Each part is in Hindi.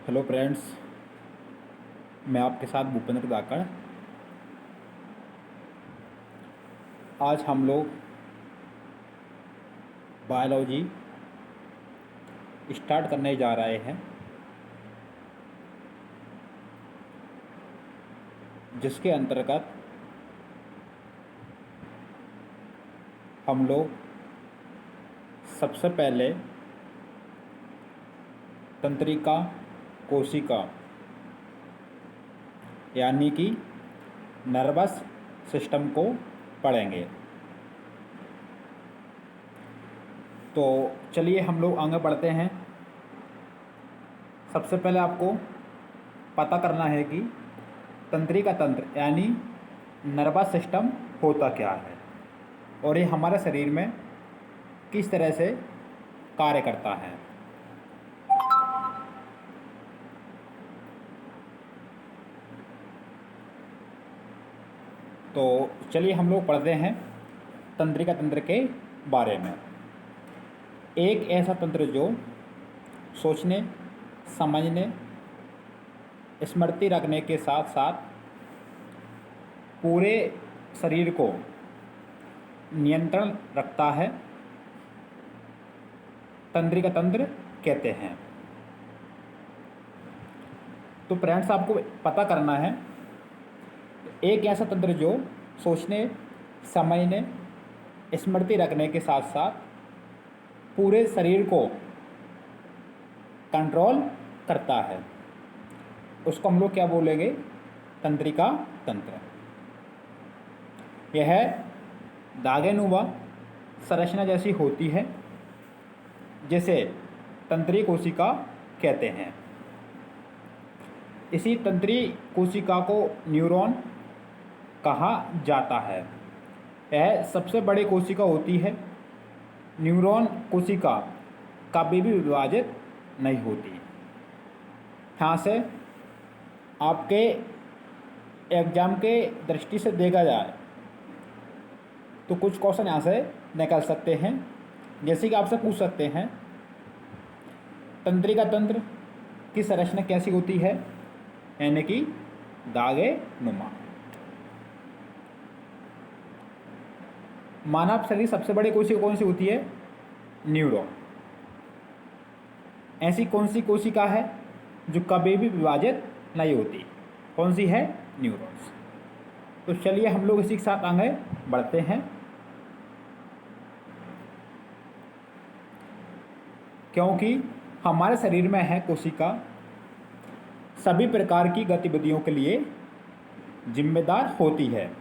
हेलो फ्रेंड्स, मैं आपके साथ भूपेंद्र धाकड़। आज हम लोग बायोलॉजी स्टार्ट करने जा रहे हैं, जिसके अंतर्गत हम लोग सबसे पहले तंत्रिका कोशिका यानी कि नर्वस सिस्टम को पढ़ेंगे। तो चलिए हम लोग आगे बढ़ते हैं। सबसे पहले आपको पता करना है कि तंत्रिका तंत्र यानी नर्वस सिस्टम होता क्या है और ये हमारे शरीर में किस तरह से कार्य करता है। तो चलिए हम लोग पढ़ते हैं तंत्रिका तंत्र के बारे में। एक ऐसा तंत्र जो सोचने, समझने, स्मृति रखने के साथ साथ पूरे शरीर को नियंत्रण रखता है, तंत्रिका तंत्र कहते हैं। तो फ्रेंड्स, आपको पता करना है एक ऐसा तंत्र जो सोचने, समझने, स्मृति रखने के साथ साथ पूरे शरीर को कंट्रोल करता है, उसको हम लोग क्या बोलेंगे? तंत्रिका तंत्र। यह धागेनुमा संरचना जैसी होती है, जिसे तंत्री कोशिका कहते हैं। इसी तंत्री कोशिका को न्यूरॉन कहा जाता है। यह सबसे बड़ी कोशिका होती है। न्यूरॉन कोशिका कभी भी विभाजित नहीं होती। यहाँ से आपके एग्जाम के दृष्टि से देखा जाए तो कुछ क्वेश्चन यहाँ से निकल सकते हैं, जैसे कि आपसे पूछ सकते हैं तंत्रिका तंत्र की संरचना कैसी होती है, यानी कि धागे नुमा। मानव शरीर सबसे बड़ी कोशिका कौन सी होती है? न्यूरॉन। ऐसी कौन सी कोशिका है जो कभी भी विभाजित नहीं होती? कौन सी है? न्यूरॉन्स। तो चलिए हम लोग इसी के साथ आगे बढ़ते हैं। क्योंकि हमारे शरीर में है कोशिका सभी प्रकार की गतिविधियों के लिए जिम्मेदार होती है।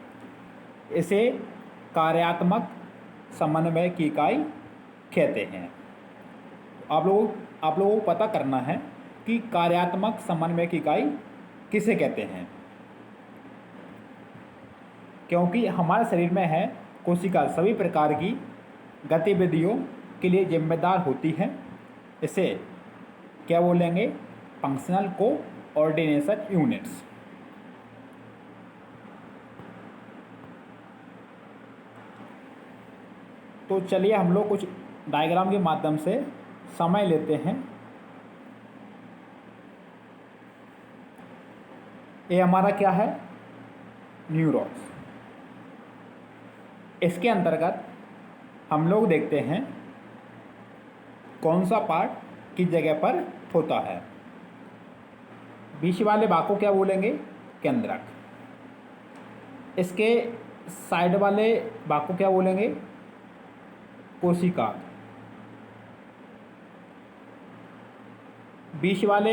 इसे कार्यात्मक समन्वय की इकाई कहते हैं। आप लोगों को पता करना है कि कार्यात्मक समन्वय की इकाई किसे कहते हैं, क्योंकि हमारे शरीर में है कोशिका सभी प्रकार की गतिविधियों के लिए जिम्मेदार होती है। इसे क्या बोलेंगे? Functional coordination units. तो चलिए हम लोग कुछ डायग्राम के माध्यम से समझ लेते हैं। ये हमारा क्या है? न्यूरॉन्स। इसके अंतर्गत हम लोग देखते हैं कौन सा पार्ट किस जगह पर होता है। बीच वाले भाग को क्या बोलेंगे? केंद्रक। इसके साइड वाले भाग को क्या बोलेंगे? कोशिका। बीच वाले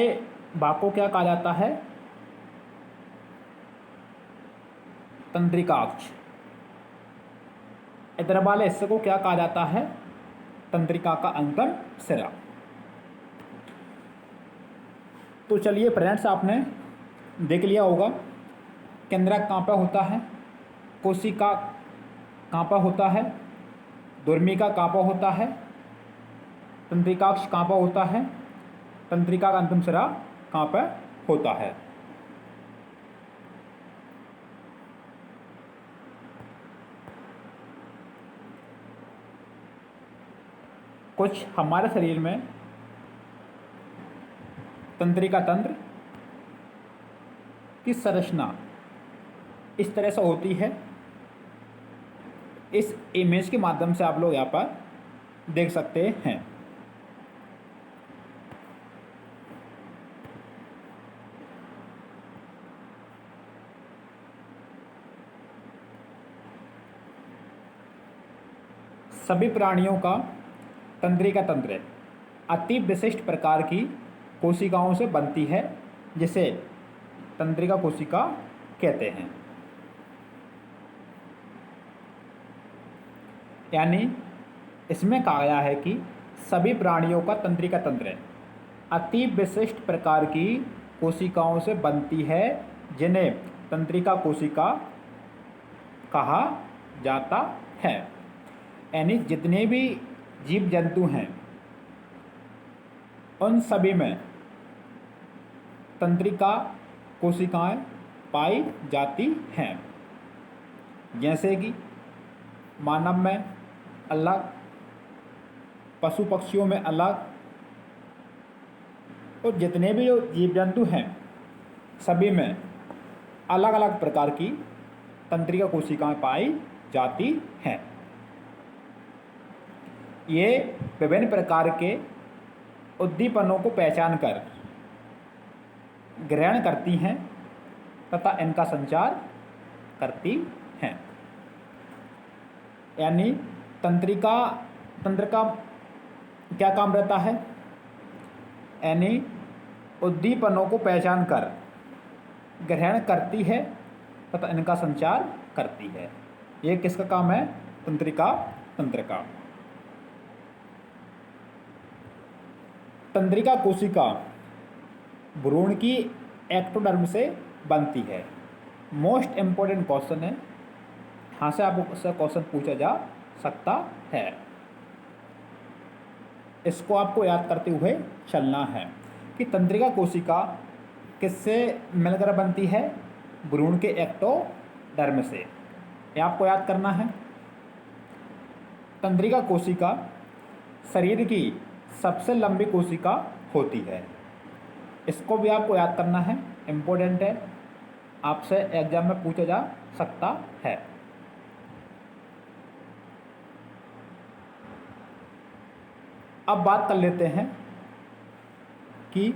भाग को क्या कहा जाता है? तंत्रिकाक्ष। इधर वाले हिस्से को क्या कहा जाता है? तंत्रिका का अंतिम सिरा। तो चलिए फ्रेंड्स, आपने देख लिया होगा केंद्रक कहाँ पर होता है, कोशिका कहाँ पर होता है, ध्रुमिका कहाँ पर होता है, तंत्रिकाक्ष कहाँ पर होता है, तंत्रिका का अंतिम सिरा कहाँ पर होता है। कुछ हमारे शरीर में तंत्रिका तंत्र की संरचना इस तरह से होती है। इस इमेज के माध्यम से आप लोग यहाँ पर देख सकते हैं। सभी प्राणियों का तंत्रिका तंत्र अति विशिष्ट प्रकार की कोशिकाओं से बनती है, जिसे तंत्रिका कोशिका कहते हैं। यानी इसमें कहा गया है कि सभी प्राणियों का तंत्रिका तंत्र अति विशिष्ट प्रकार की कोशिकाओं से बनती है, जिन्हें तंत्रिका कोशिका कहा जाता है। यानी जितने भी जीव जंतु हैं उन सभी में तंत्रिका कोशिकाएं पाई जाती हैं। जैसे कि मानव में अलग, पशु पक्षियों में अलग, और जितने भी जो जीव जंतु हैं सभी में अलग अलग प्रकार की तंत्रिका कोशिकाएं पाई जाती हैं। ये विभिन्न प्रकार के उद्दीपनों को पहचान कर ग्रहण करती हैं तथा इनका संचार करती हैं। यानी तंत्र का क्या काम रहता है? यानी उद्दीपनों को पहचान कर ग्रहण करती है तथा इनका संचार करती है। ये किसका काम है? तंत्रिका तंत्र का। तंत्रिका कोशिका भ्रूण की एक्टोडर्म से बनती है। मोस्ट इम्पोर्टेंट क्वेश्चन है, यहाँ से आपसे क्वेश्चन पूछा जा सकता है। इसको आपको याद करते हुए चलना है कि तंत्रिका कोशिका किससे मिलकर बनती है? भ्रूण के एक्टोडर्म से। ये आपको याद करना है। तंत्रिका कोशिका शरीर की सबसे लंबी कोशिका होती है। इसको भी आपको याद करना है, इम्पोर्टेंट है, आपसे एग्जाम में पूछा जा सकता है। अब बात कर लेते हैं कि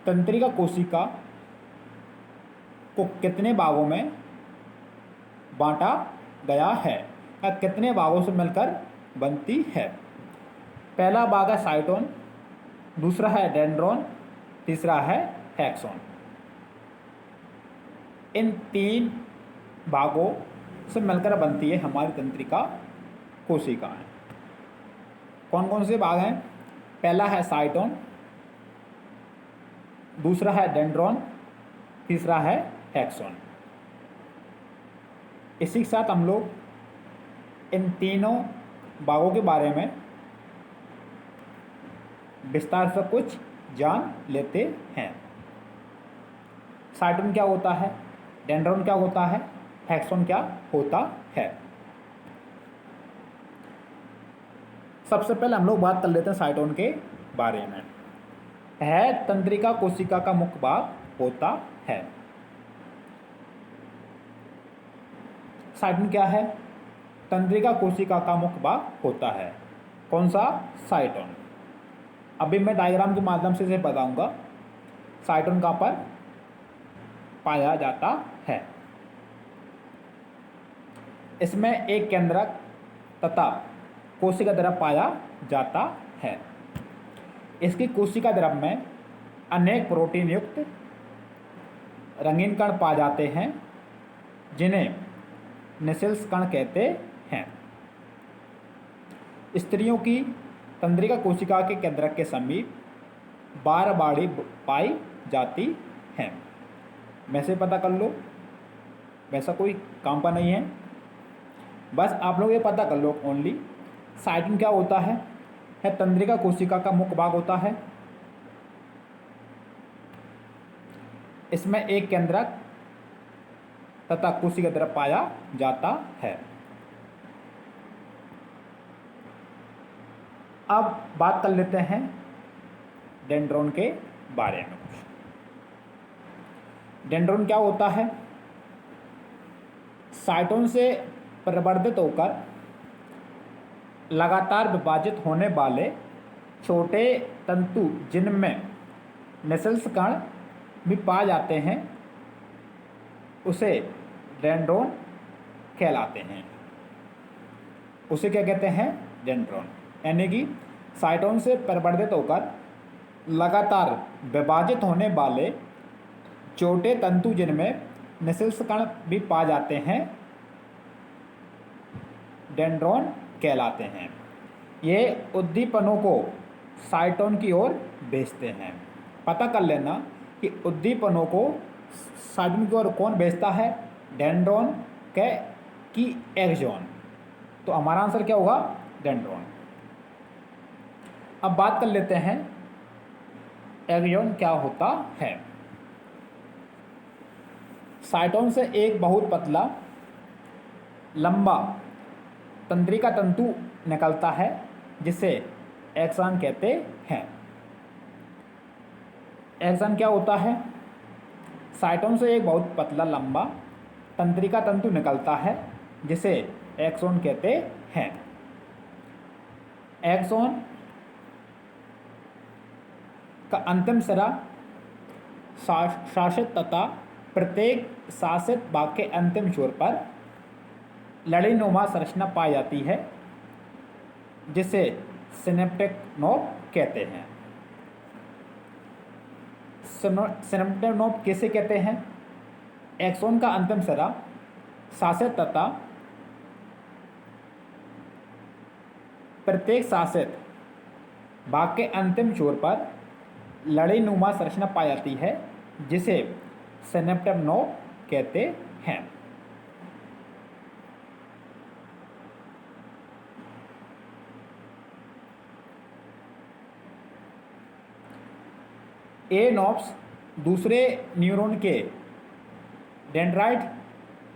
तंत्रिका कोशिका को कितने भागों में बांटा गया है या कितने भागों से मिलकर बनती है। पहला भाग है साइटोन, दूसरा है डेंड्रोन, तीसरा है एक्सोन। इन तीन भागों से मिलकर बनती है हमारी तंत्रिका कोशिकाएं। कौन कौन से भाग हैं? पहला है साइटोन, दूसरा है डेंड्रोन, तीसरा है एक्सोन। इसी के साथ हम लोग इन तीनों भागों के बारे में विस्तार से कुछ जान लेते हैं। साइटोन क्या होता है, डेंड्रोन क्या होता है, एक्सोन क्या होता है। सबसे पहले हम लोग बात कर लेते हैं साइटोन के बारे में। है तंत्रिका कोशिका का मुख्य भाग होता है। साइटोन क्या है? तंत्रिका कोशिका का मुख्य भाग होता है। कौन सा? साइटोन। अभी मैं डायग्राम के माध्यम से इसे बताऊंगा। साइटोन कहाँ पर पाया जाता है? इसमें एक केंद्रक तथा कोशिका द्रव पाया जाता है। इसकी कोशिका द्रव में अनेक प्रोटीन युक्त रंगीन कण पाए जाते हैं, जिन्हें निसेल्स कण कहते हैं। स्त्रियों की तंत्रिका कोशिका के केंद्रक के समीप 12 बाड़ी पाई जाती हैं। वैसे पता कर लो, वैसा कोई काम का नहीं है, बस आप लोग ये पता कर लो ओनली। साइटोन क्या होता है? तंत्रिका कोशिका का मुख्य भाग होता है। इसमें एक केंद्रक तथा कोशिका द्रव पाया जाता है। अब बात कर लेते हैं डेंड्रोन के बारे में कुछ। डेंड्रॉन क्या होता है? साइटोन से प्रवर्धित होकर लगातार विभाजित होने वाले छोटे तंतु जिनमें नेसेल्स कण भी पाए जाते हैं उसे डेंड्रॉन कहलाते हैं। उसे क्या कहते हैं? डेंड्रॉन। यानी कि साइटोन से प्रवर्धित होकर लगातार विभाजित होने वाले छोटे तंतु जिनमें नेसेल्स कण भी पाए जाते हैं डेंड्रॉन कहलाते हैं। ये उद्दीपनों को साइटोन की ओर भेजते हैं। पता कर लेना कि उद्दीपनों को साइटोन की ओर कौन भेजता है? डेंड्रॉन के की एक्सॉन। तो हमारा आंसर क्या होगा? डेंड्रॉन। अब बात कर लेते हैं एक्सॉन क्या होता है। साइटोन से एक बहुत पतला लंबा तंत्रिका तंतु निकलता है जिसे एक्सॉन कहते हैं। एक्सॉन क्या होता है? साइटोन से एक बहुत पतला लंबा तंत्रिका तंतु निकलता है जिसे एक्सॉन कहते हैं। एक्सॉन का अंतिम सिरा शासित तथा प्रत्येक शासित भाग के अंतिम छोर पर लड़ीनुमा संरचना पाई जाती है जिसे सिनेप्टिक नोब कहते हैं। सिनेप्टिक नोब किसे कहते हैं? एक्सॉन का अंतिम सिरा शासित तथा प्रत्येक शासित भाग के अंतिम छोर पर लड़ीनुमा संरचना पाई जाती है जिसे सिनेप्टिक नोब कहते हैं। ए नोब्स दूसरे न्यूरॉन के डेंड्राइट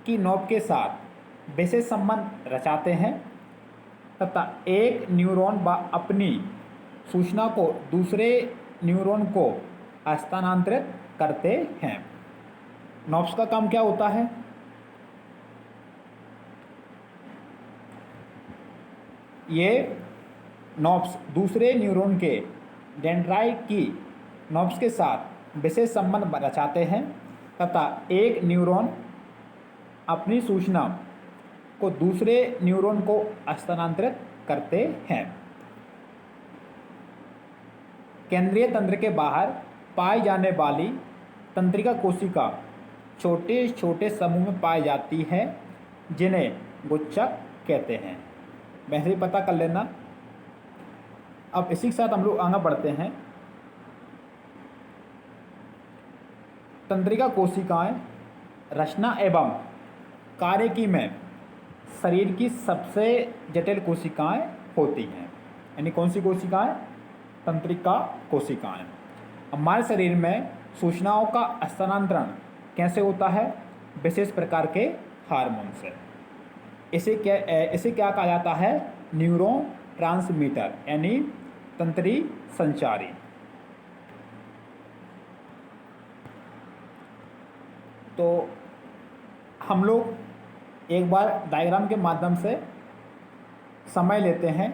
की नोब के साथ विशेष संबंध रचाते हैं तथा एक न्यूरॉन अपनी सूचना को दूसरे न्यूरॉन को हस्तांतरित करते हैं। नोब्स का काम क्या होता है? ये नोब्स दूसरे न्यूरॉन के डेंड्राइट की नोब्स के साथ विशेष संबंध रचाते हैं तथा एक न्यूरॉन अपनी सूचना को दूसरे न्यूरॉन को हस्तांतरित करते हैं। केंद्रीय तंत्र के बाहर पाई जाने वाली तंत्रिका कोशिका छोटे छोटे समूह में पाई जाती है जिन्हें गुच्छक कहते हैं। वैसे ही पता कर लेना। अब इसी के साथ हम लोग आगे बढ़ते हैं। तंत्रिका कोशिकाएं रचना एवं कार्यकी में शरीर की सबसे जटिल कोशिकाएं होती हैं। यानी कौन सी कोशिकाएं? तंत्रिका कोशिकाएं। हमारे शरीर में सूचनाओं का हस्तांतरण कैसे होता है? विशेष प्रकार के हार्मोन से। इसे क्या कहा जाता है? न्यूरो ट्रांसमीटर यानी तंत्री संचारी। तो हम लोग एक बार डायग्राम के माध्यम से समय लेते हैं।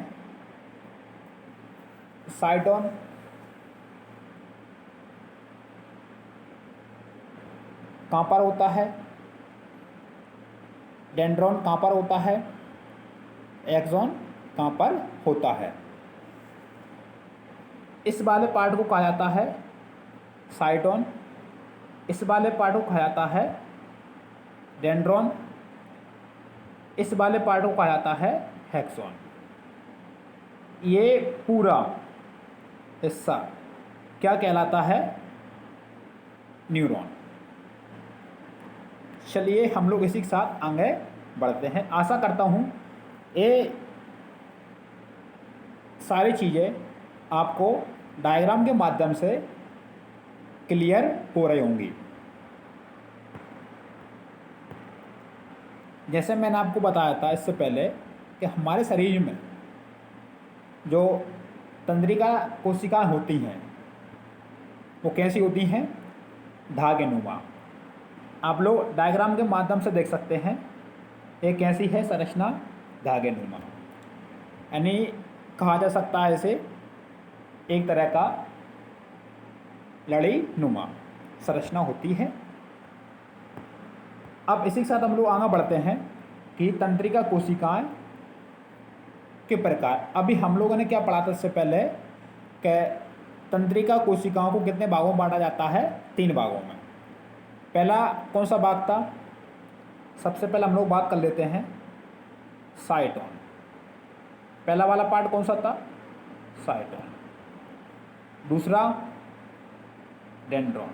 साइटोन कहाँ पर होता है? डेंड्रॉन कहाँ पर होता है? एक्सॉन कहाँ पर होता है? इस वाले पार्ट को कहा जाता है साइटोन, इस वाले पार्ट को कहा जाता है डेंड्रॉन, इस वाले पार्ट को कहा जाता है एक्सॉन। ये पूरा हिस्सा क्या कहलाता है? न्यूरॉन। चलिए हम लोग इसी के साथ आगे बढ़ते हैं। आशा करता हूँ ये सारी चीज़ें आपको डायग्राम के माध्यम से क्लियर हो रही होंगी। जैसे मैंने आपको बताया था इससे पहले कि हमारे शरीर में जो तंत्रिका कोशिकाएं होती हैं वो कैसी होती हैं? धागेनुमा। आप लोग डायग्राम के माध्यम से देख सकते हैं एक कैसी है संरचना धागे नुमा, यानी कहा जा सकता है इसे एक तरह का लड़ी नुमा संरचना होती है। अब इसी के साथ हम लोग आगे बढ़ते हैं कि तंत्रिका कोशिकाएं के प्रकार। अभी हम लोगों ने क्या पढ़ा था इससे पहले कि तंत्रिका कोशिकाओं को कितने भागों में बांटा जाता है, 3 भागों में। पहला कौन सा भाग था, सबसे पहले हम लोग बात कर लेते हैं साइटोन। पहला वाला पार्ट कौन सा था, साइटोन। दूसरा डेंड्रॉन,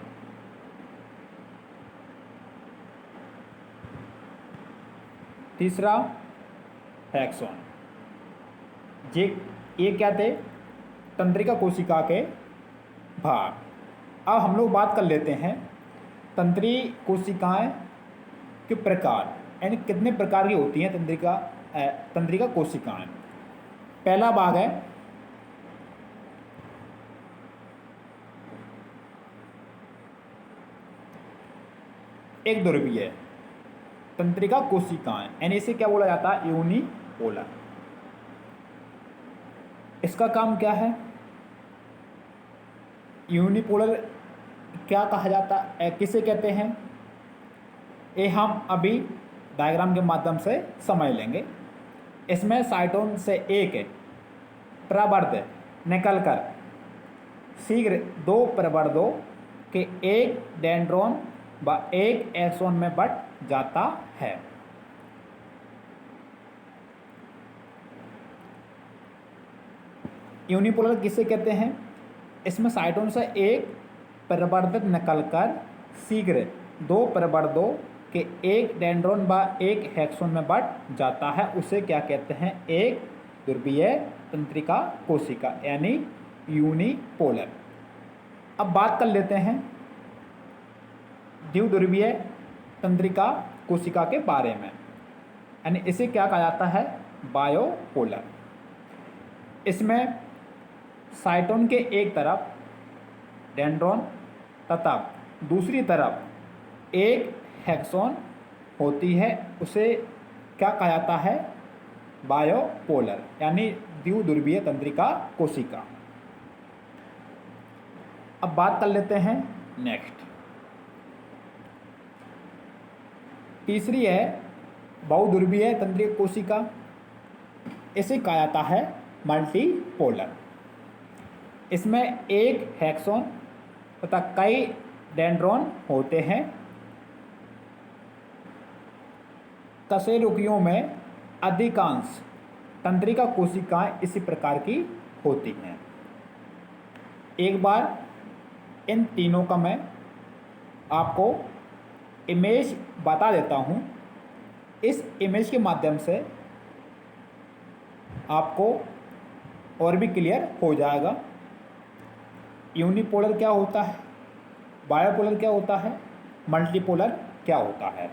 तीसरा हेक्सोन। ये क्या थे, तंत्रिका कोशिका के भाग। अब हम लोग बात कर लेते हैं तंत्री कोशिकाएं के प्रकार, यानी कितने प्रकार की होती हैं तंत्रिका कोशिकाएं। पहला भाग है एक ध्रुवीय तंत्रिका कोशिकाएं, यानी इसे क्या बोला जाता है, यूनिपोलर। इसका काम क्या है, यूनिपोलर क्या कहा जाता है, किसे कहते हैं, ये हम अभी डायग्राम के माध्यम से समझ लेंगे। इसमें साइटोन से एक प्रवर्ध निकलकर शीघ्र 2 प्रवर्धों के एक डेंड्रॉन व एक एक्सोन में बट जाता है। यूनिपोलर किसे कहते हैं, इसमें साइटोन से एक प्रवर्धित निकलकर शीघ्र 2 प्रवर्धों के एक डेंड्रॉन व एक हेक्सोन में बट जाता है, उसे क्या कहते हैं, एक ध्रुवीय तंत्रिका कोशिका, यानी यूनिपोलर। अब बात कर लेते हैं द्विध्रुवीय तंत्रिका कोशिका के बारे में, यानी इसे क्या कहा जाता है, बायोपोलर। इसमें साइटोन के एक तरफ डेंड्रॉन तथा दूसरी तरफ एक हेक्सोन होती है, उसे क्या कहा जाता है, बायोपोलर, यानी द्विध्रुवीय तंत्रिका कोशिका। अब बात कर लेते हैं नेक्स्ट, तीसरी है बहुध्रुवीय तंत्रिका कोशिका। इसे कहा जाता है मल्टीपोलर। इसमें एक हेक्सोन तथा कई डेंड्रॉन होते हैं। कशेरुकियों में अधिकांश तंत्रिका कोशिकाएं इसी प्रकार की होती हैं। एक बार इन तीनों का मैं आपको इमेज बता देता हूं, इस इमेज के माध्यम से आपको और भी क्लियर हो जाएगा यूनिपोलर क्या होता है, बायोपोलर क्या होता है, मल्टीपोलर क्या होता है।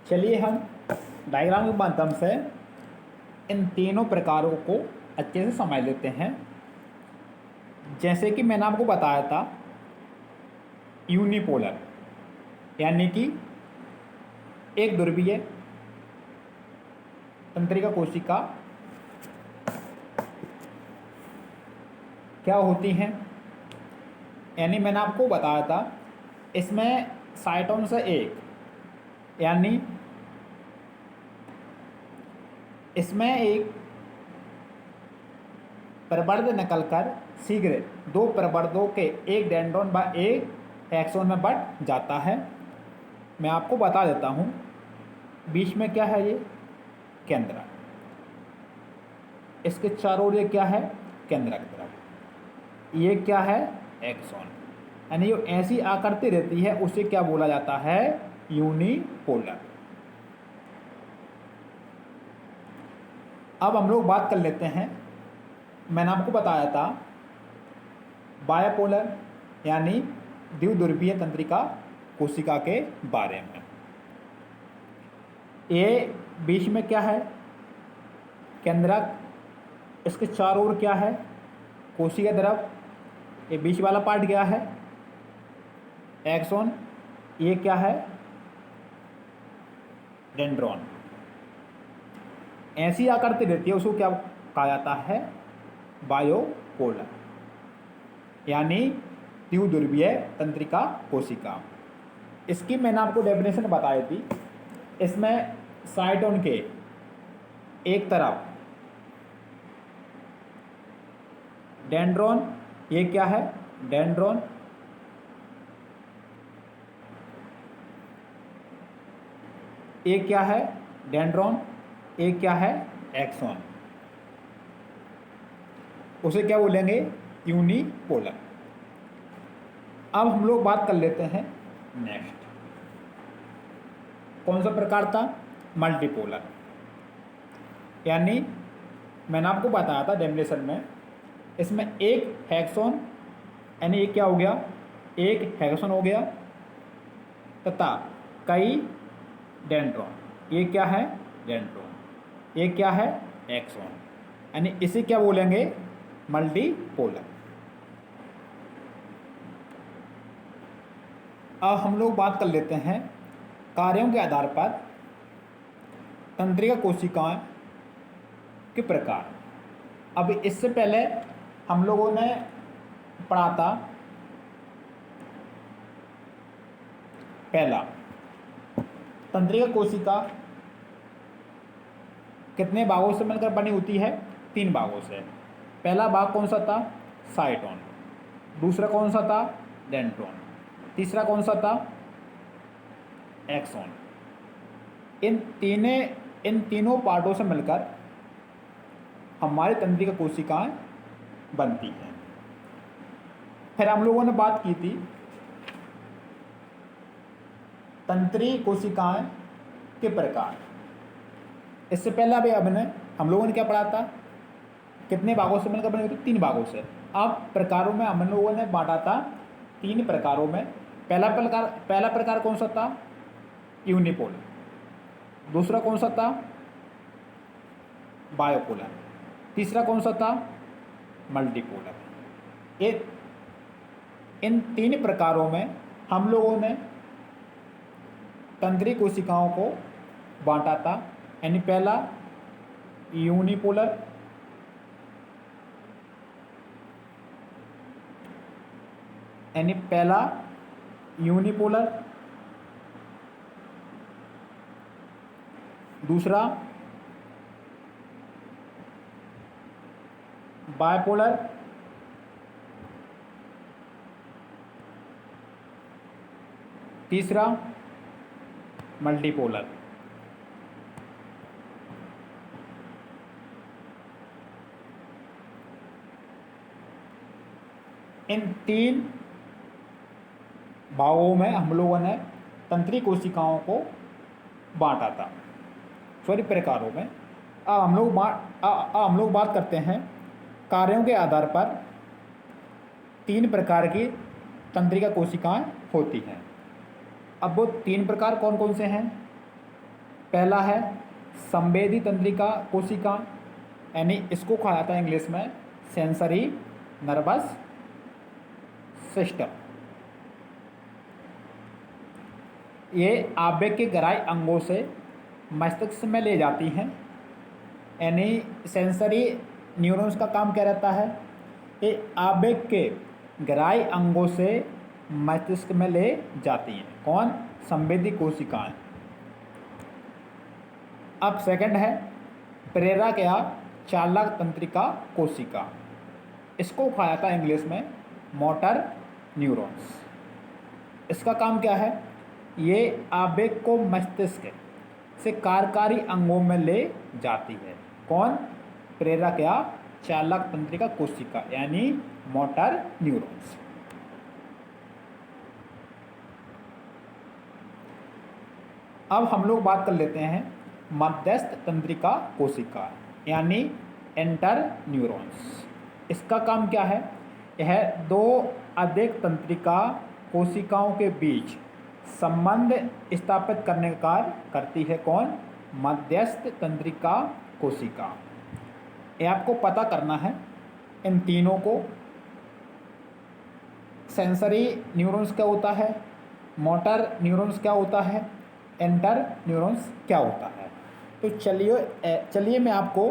चलिए हम डायग्राम के माध्यम से इन तीनों प्रकारों को अच्छे से समझ लेते हैं। जैसे कि मैंने आपको बताया था यूनिपोलर, यानी कि एक ध्रुवीय तंत्रिका कोशिका क्या होती हैं, यानी मैंने आपको बताया था इसमें साइटोन से एक, यानी इसमें एक प्रवर्ध निकलकर शीघ्र 2 प्रवर्धों के एक डेंड्रॉन व एक एक्सोन में बट जाता है। मैं आपको बता देता हूँ, बीच में क्या है, ये केंद्रक, इसके चारों ओर ये क्या है, केंद्रक तरफ, ये क्या है, एक्सोन, यानी जो ऐसी आकृति रहती है उसे क्या बोला जाता है, यूनिपोलर। अब हम लोग बात कर लेते हैं, मैंने आपको बताया था बायोपोलर यानी द्विध्रुवीय तंत्रिका कोशिका के बारे में। ये बीच में क्या है, केंद्रक, इसके चारों ओर क्या है, कोशिका तरफ, ये बीच वाला पार्ट क्या है, एक्सॉन, ये क्या है? डेंड्रॉन। ऐसी आकृति रहती है उसको क्या कहा जाता है? बायोपोलर, यानी द्विध्रुवीय तंत्रिका कोशिका। इसकी मैंने आपको डेफिनेशन बताई थी। इसमें साइटोन के एक तरफ डेंड्रॉन, ये क्या है? डेंड्रॉन, ये क्या है? डेंड्रॉन, ये क्या है? एक्सॉन। उसे क्या बोलेंगे? यूनिपोलर। अब हम लोग बात कर लेते हैं नेक्स्ट, कौन सा प्रकार था? मल्टीपोलर। यानी मैंने आपको बताया था डेफिनेशन में, इसमें एक हेक्सोन, यानी ये क्या हो गया? एक हेक्सोन हो गया, तथा कई डेंड्रॉन, ये क्या है? डेंड्रॉन, ये क्या है? एक्सॉन, यानी इसे क्या बोलेंगे? मल्टीपोलर। अब हम लोग बात कर लेते हैं कार्यों के आधार पर तंत्रिका कोशिकाएं के प्रकार। अब इससे पहले हम लोगों ने पढ़ा था पहला, तंत्रिका कोशिका कितने भागों से मिलकर बनी होती है? 3 भागों से। पहला भाग कौन सा था? साइटोन। दूसरा कौन सा था? डेंड्रॉन। तीसरा कौन सा था? एक्सॉन। इन तीनों पार्टों से मिलकर हमारी तंत्रिका कोशिकाएं बनती हैं। फिर हम लोगों ने बात की थी तंत्रिका कोशिकाएं के प्रकार। इससे पहले अभी हम लोगों ने क्या पढ़ा था? कितने भागों से मिलकर बनी होती? 3 भागों से। अब प्रकारों में हम लोगों ने बांटा था 3 प्रकारों में। पहला प्रकार कौन सा था? यूनिपोलर। दूसरा कौन सा था? बायोपोलर। तीसरा कौन सा था? मल्टीपोलर। इन 3 प्रकारों में हम लोगों ने तंत्रिका कोशिकाओं को बांटा था। यानी पहला यूनिपोलर, दूसरा बायपोलर, तीसरा मल्टीपोलर। इन 3 भागों में हम लोगों ने तंत्रिका कोशिकाओं को बांटा था, प्रकारों में। अब हम लोग बात करते हैं कार्यों के आधार पर 3 प्रकार की तंत्रिका कोशिकाएं होती हैं। अब वो 3 प्रकार कौन कौन से हैं? पहला है संवेदी तंत्रिका कोशिका, यानी इसको कहा जाता है इंग्लिश में सेंसरी नर्वस सिस्टम। ये आवेग के गहराई अंगों से मस्तिष्क में ले जाती हैं। यानी सेंसरी न्यूरॉन्स का काम क्या रहता है? ये आवेग के गहराई अंगों से मस्तिष्क में ले जाती हैं। कौन? संवेदी कोशिकाएं। अब सेकंड है प्रेरक या चालक तंत्रिका कोशिका, इसको कहा जाता है इंग्लिश में मोटर न्यूरॉन्स। इसका काम क्या है? ये आवेग को मस्तिष्क से कार्यकारी अंगों में ले जाती है। कौन? प्रेरक या चालक तंत्रिका कोशिका, यानी मोटर न्यूरॉन्स। अब हम लोग बात कर लेते हैं मध्यस्थ तंत्रिका कोशिका, यानी एंटर न्यूरॉन्स। इसका काम क्या है? यह 2 अधिक तंत्रिका कोशिकाओं के बीच संबंध स्थापित करने का कार्य करती है। कौन? मध्यस्थ तंत्रिका कोशिका। ये आपको पता करना है इन तीनों को। सेंसरी न्यूरॉन्स क्या होता है? मोटर न्यूरॉन्स क्या होता है, एंटर न्यूरॉन्स क्या होता है। तो चलिए मैं आपको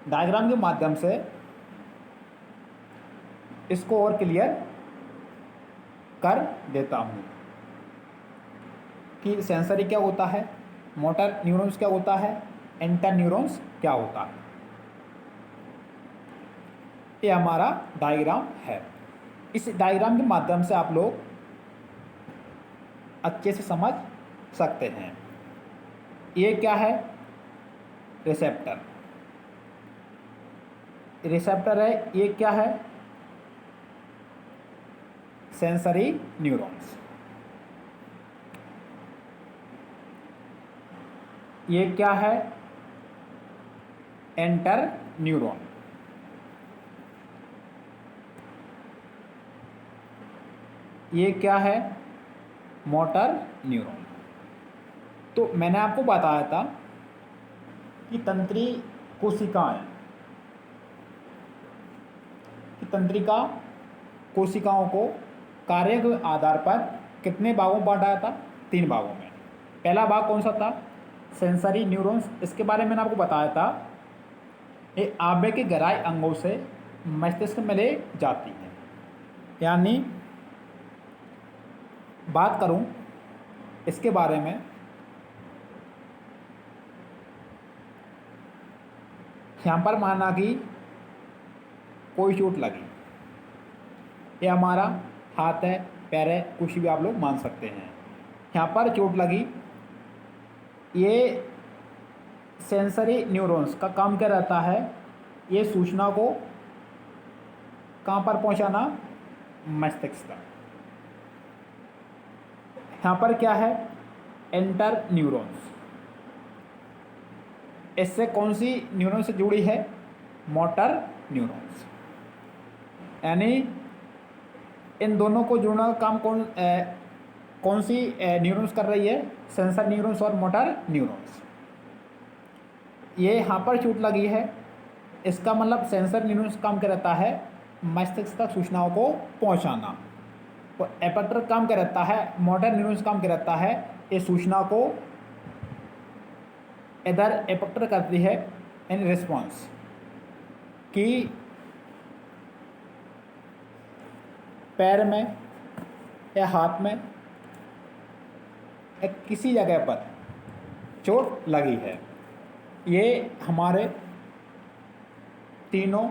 डायग्राम के माध्यम से इसको और क्लियर कर देता हूँ कि सेंसरी क्या होता है, मोटर न्यूरॉन्स क्या होता है, एंटर न्यूरॉन्स क्या होता है। ये हमारा डायग्राम है। इस डायग्राम के माध्यम से आप लोग अच्छे से समझ सकते हैं। ये क्या है, रिसेप्टर, रिसेप्टर है। ये क्या है, सेंसरी न्यूरॉन्स। ये क्या है, एंटर न्यूरॉन। ये क्या है, मोटर न्यूरॉन। तो मैंने आपको बताया था कि तंत्री कोशिकाएं, कि तंत्रिका कोशिकाओं को कार्य के आधार पर कितने भागों में बांटा था, 3 भागों में। पहला भाग कौन सा था, सेंसरी न्यूरॉन्स। इसके बारे में मैंने आपको बताया था, ये आवेग के गहराई अंगों से मस्तिष्क में ले जाती है। यानी बात करूं इसके बारे में, यहाँ पर माना कि कोई चोट लगी, ये हमारा हाथ है, पैर है, कुछ भी आप लोग मान सकते हैं। यहाँ पर चोट लगी, ये सेंसरी न्यूरॉन्स का काम क्या रहता है, ये सूचना को कहाँ पर पहुँचाना, मस्तिष्क तक। यहाँ पर क्या है, एंटर न्यूरॉन्स। इससे कौन सी न्यूरॉन से जुड़ी है, मोटर न्यूरॉन्स। यानी इन दोनों को जोड़ने का काम कौन सी न्यूरॉन्स कर रही है, सेंसर न्यूरॉन्स और मोटर न्यूरॉन्स। ये यहाँ पर चोट लगी है, इसका मतलब सेंसर न्यूरॉन्स काम क्या रहता है, मस्तिष्क तक सूचनाओं को पहुँचाना। और एपेक्टर काम क्या रहता है, मोटर न्यूरॉन्स काम क्या रहता है, ये सूचना को इधर एपेक्टर करती है इन रिस्पॉन्स कि पैर में या हाथ में या किसी जगह पर चोट लगी है। ये हमारे तीनों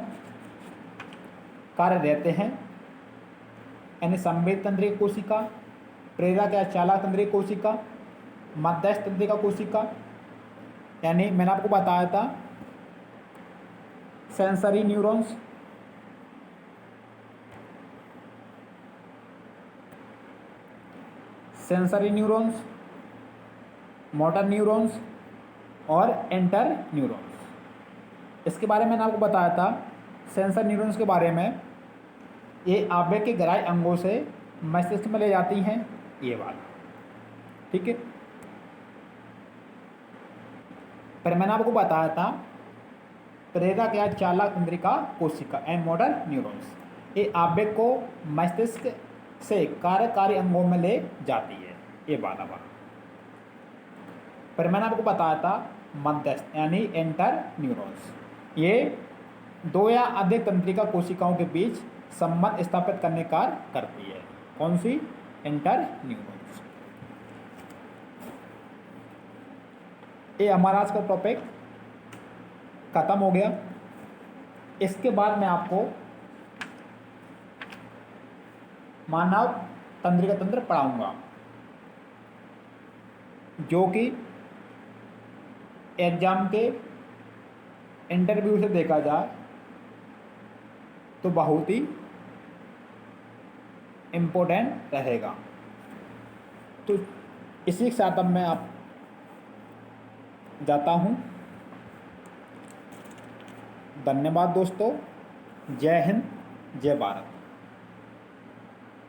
कार्य रहते हैं, यानी संवेद तंत्रिका कोशिका, प्रेरक या चालक तंत्रिका कोशिका, मध्यस्थ तंत्रिका कोशिका। यानी मैंने आपको बताया था sensory neurons, sensory neurons, motor neurons और एंटर न्यूरॉन्स। इसके बारे में मैंने आपको बताया था, सेंसर न्यूरॉन्स के बारे में, ये आवेग के गहराई अंगों से मस्तिष्क में ले जाती हैं, ये बात ठीक है। पर मैंने आपको बताया था प्रेरक या चालक तंत्रिका कोशिका एंड मोटर न्यूरॉन्स, ये आवेग को मस्तिष्क से कार्यकारी अंगों में ले जाती है, ये बात। पर मैंने आपको बताया था मध्यस्थ यानी एंटर न्यूरॉन्स, ये 2 या अधिक तंत्रिका कोशिकाओं के बीच संबंध स्थापित करने का कार्य करती है। कौन सी, एंटर न्यूरॉन्स। ये हमारा आज का टॉपिक खत्म हो गया। इसके बाद मैं आपको मानव तंत्रिका तंत्र पढ़ाऊंगा, जो कि एग्जाम के इंटरव्यू से देखा जाए तो बहुत ही इम्पोर्टेंट रहेगा। तो इसी के साथ अब मैं आप जाता हूँ। धन्यवाद दोस्तों, जय हिंद, जय भारत।